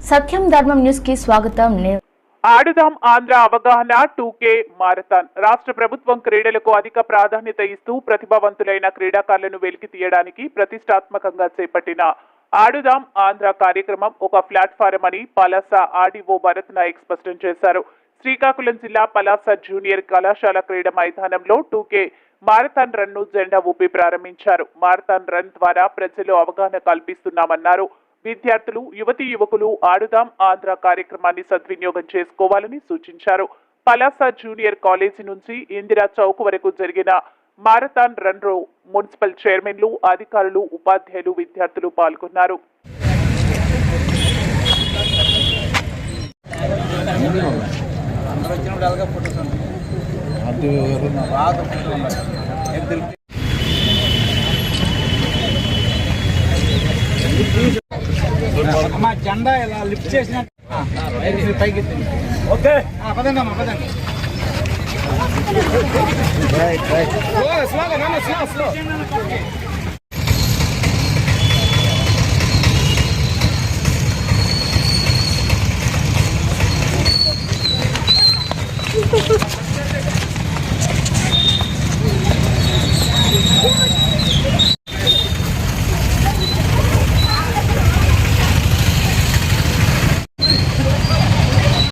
సత్యం ధర్మం న్యూస్ కి స్వాగతం. ఆడుదాం ఆంధ్ర అవగాహన 2K మారథాన్. రాష్ట్ర ప్రభుత్వం క్రీడలకు అధిక ప్రాధాన్యత ఇస్తూ ప్రతిభావంతులైన క్రీడాకారులను వెలికి తీయడానికి ప్రతిష్టాత్మకంగా చేపట్టిన ఆడుదాం ఆంధ్ర కార్యక్రమం ఒక ప్లాట్ఫారం అని పలాస ఆర్డీఓ భరత్ నాయక్ స్పష్టం చేశారు. శ్రీకాకుళం జిల్లా పలాస జూనియర్ కళాశాల క్రీడా మైదానంలో 2K మారథాన్ రన్ ను జెండా ఊపి ప్రారంభించారు. మారథాన్ రన్ ద్వారా ప్రజలు అవగాహన కల్పిస్తున్నామన్నారు. విద్యార్థులు, యువతీ యువకులు ఆడుదాం ఆంధ్ర కార్యక్రమాన్ని సద్వినియోగం చేసుకోవాలని సూచించారు. పలాస జూనియర్ కాలేజీ నుంచి ఇందిరా చౌక్ వరకు జరిగిన మారథాన్ రన్ లో మున్సిపల్ చైర్మన్లు, అధికారులు, ఉపాధ్యాయులు, విద్యార్థులు పాల్గొన్నారు. అమ్మా జెండా ఇలా లిఫ్ట్ చేసిన పైకి ఓకే పదండి అమ్మా పదండి స్లో